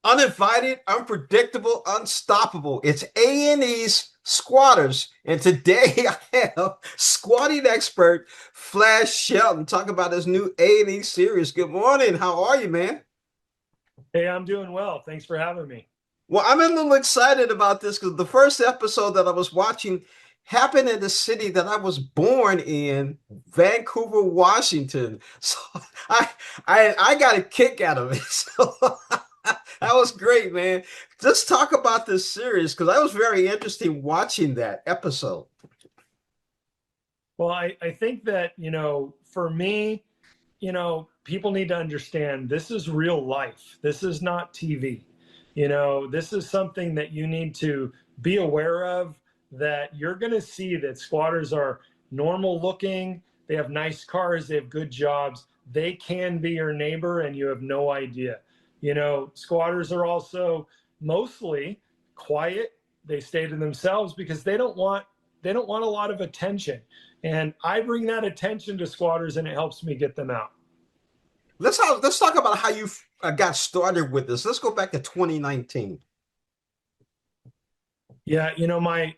Uninvited, unpredictable, unstoppable. It's A&E's squatters. And today I have squatting expert Flash Shelton talk about his new A&E series. Good morning. How are you, man? Hey, I'm doing well. Thanks for having me. Well, I'm a little excited about this because the first episode that I was watching happened in the city that I was born in, Vancouver, Washington. So I I got a kick out of it. So that was great, man. Let's talk about this series because I was very interested watching that episode. Well, I think that, for me, people need to understand this is real life. This is not TV. This is something that you need to be aware of, that you're going to see that squatters are normal looking. They have nice cars. They have good jobs. They can be your neighbor and you have no idea. Squatters are also mostly quiet. They stay to themselves because they don't want a lot of attention. And I bring that attention to squatters and it helps me get them out. Let's talk about how you got started with this. Let's go back to 2019. Yeah,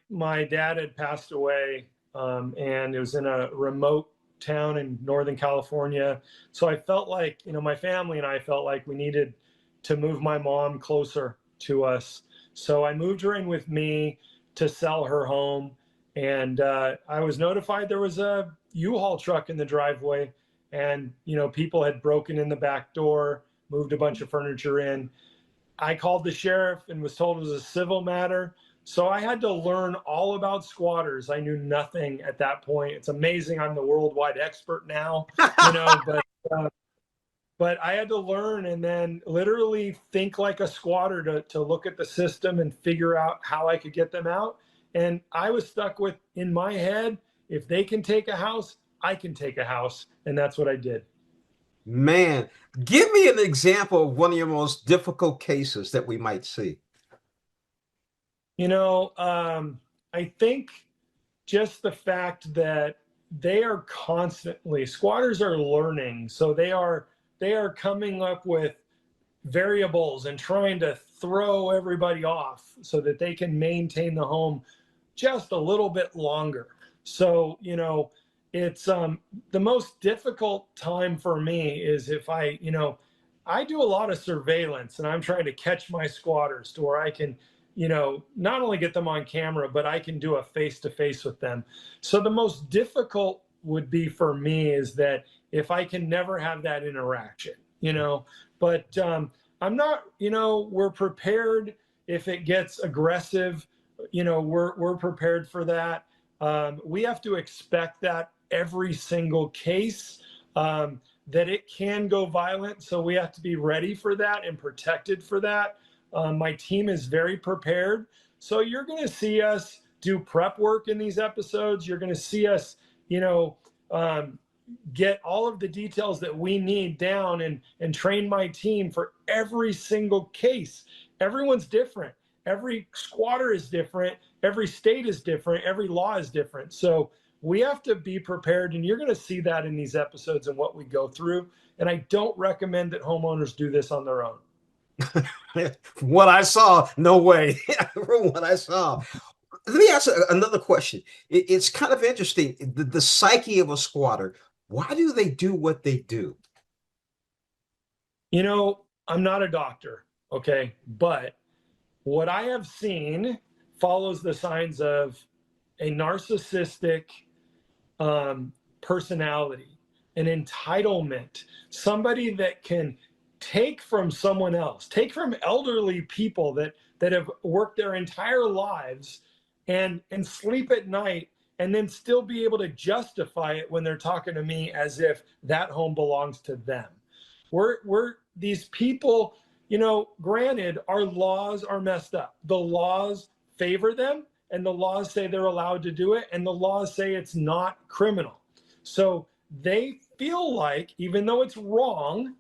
my dad had passed away, and it was in a remote town in Northern California. So I felt like, my family and I felt like we needed to move my mom closer to us. So I moved her in with me to sell her home, and I was notified there was a U-Haul truck in the driveway, and people had broken in the back door, moved a bunch of furniture in. I called the sheriff and was told it was a civil matter. So I had to learn all about squatters. I knew nothing at that point. It's amazing I'm the worldwide expert now, uh, but I had to learn and then literally think like a squatter to look at the system and figure out how I could get them out. And I was stuck with, in my head, if they can take a house, I can take a house. And that's what I did. Man, give me an example of one of your most difficult cases that we might see. You know, I think just the fact that they are constantly, squatters are learning, so they are coming up with variables and trying to throw everybody off so that they can maintain the home just a little bit longer. So, it's the most difficult time for me is if I do a lot of surveillance and I'm trying to catch my squatters to where I can, not only get them on camera, but I can do a face to face with them. So the most difficult would be for me is that if I can never have that interaction, but I'm not, we're prepared if it gets aggressive, we're prepared for that. We have to expect that every single case, that it can go violent. So we have to be ready for that and protected for that. My team is very prepared. So you're going to see us do prep work in these episodes. You're going to see us, you know, um, get all of the details that we need down and train my team for every single case. Everyone's different. Every squatter is different. Every state is different. Every law is different. So we have to be prepared, and you're going to see that in these episodes and what we go through. And I don't recommend that homeowners do this on their own. From what I saw, no way. From what I saw. Let me ask another question. It's kind of interesting. The psyche of a squatter. Why do they do what they do? I'm not a doctor, okay, but what I have seen follows the signs of a narcissistic personality, an entitlement, somebody that can take from someone else, take from elderly people that have worked their entire lives and sleep at night and then still be able to justify it when they're talking to me as if that home belongs to them. We're these people, granted, our laws are messed up. The laws favor them and the laws say they're allowed to do it and the laws say it's not criminal. So they feel like, even though it's wrong,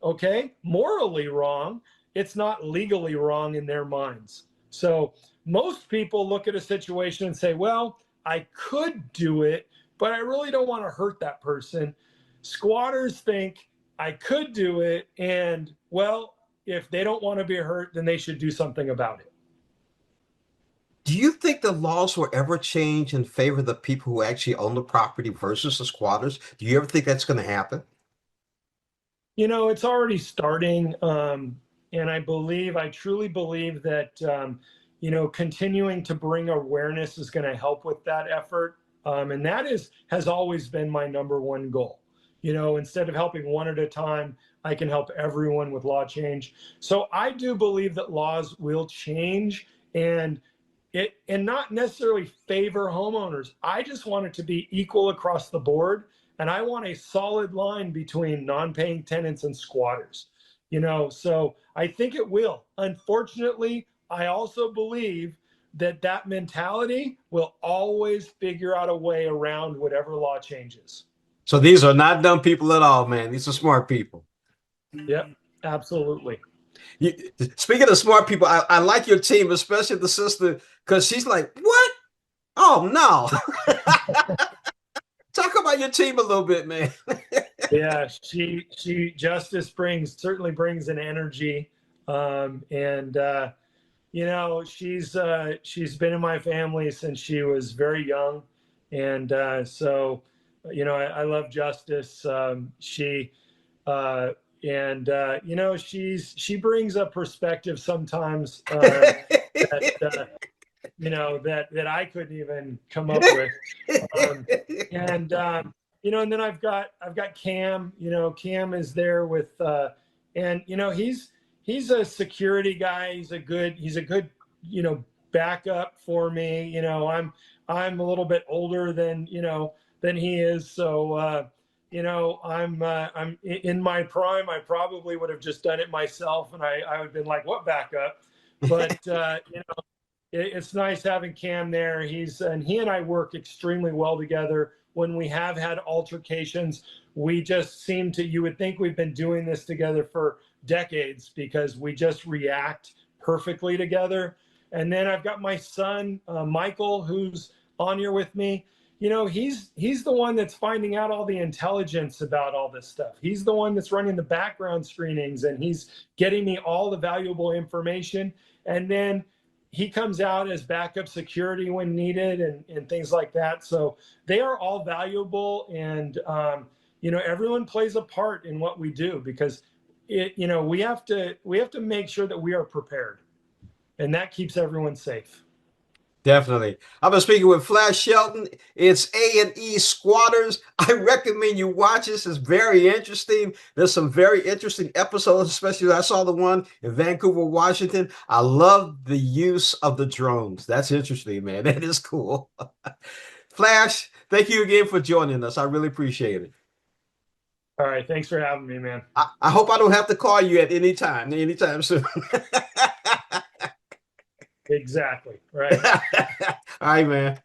okay, morally wrong, it's not legally wrong in their minds. So most people look at a situation and say, well, I could do it, but I really don't want to hurt that person. Squatters think I could do it, and well, if they don't want to be hurt, then they should do something about it. Do you think the laws will ever change in favor of the people who actually own the property versus the squatters? Do you ever think that's going to happen? It's already starting. And I truly believe that, continuing to bring awareness is going to help with that effort. And has always been my number one goal. Instead of helping one at a time, I can help everyone with law change. So I do believe that laws will change, and not necessarily favor homeowners. I just want it to be equal across the board. And I want a solid line between non-paying tenants and squatters. So I think it will. Unfortunately, I also believe that mentality will always figure out a way around whatever law changes. So these are not dumb people at all, man. These are smart people. Yep, absolutely. You, Speaking of smart people, I like your team, especially the sister, because she's like, what? Oh, no. Talk about your team a little bit, man. Yeah, she Justice certainly brings an energy. And she's been in my family since she was very young. And so I love Justice. She brings a perspective sometimes that I couldn't even come up with. And then I've got Cam. Cam is there with, and he's a security guy. He's a good backup for me. I'm a little bit older than he is, so I'm in my prime. I probably would have just done it myself, and I would have been like, what backup? But it's nice having Cam there. He and I work extremely well together. When we have had altercations, we just you would think we've been doing this together for decades, because we just react perfectly together. And then I've got my son, Michael, who's on here with me. He's the one that's finding out all the intelligence about all this stuff. He's the one that's running the background screenings, and he's getting me all the valuable information. And then he comes out as backup security when needed, and things like that. So they are all valuable, and everyone plays a part in what we do, because we have to make sure that we are prepared, and that keeps everyone safe. Definitely. I've been speaking with Flash Shelton. It's A&E Squatters. I recommend you watch this. It's very interesting. There's some very interesting episodes, especially I saw the one in Vancouver, Washington. I love the use of the drones. That's interesting, man. That is cool. Flash, thank you again for joining us. I really appreciate it. All right. Thanks for having me, man. I hope I don't have to call you at anytime soon. Exactly. Right. All right, man.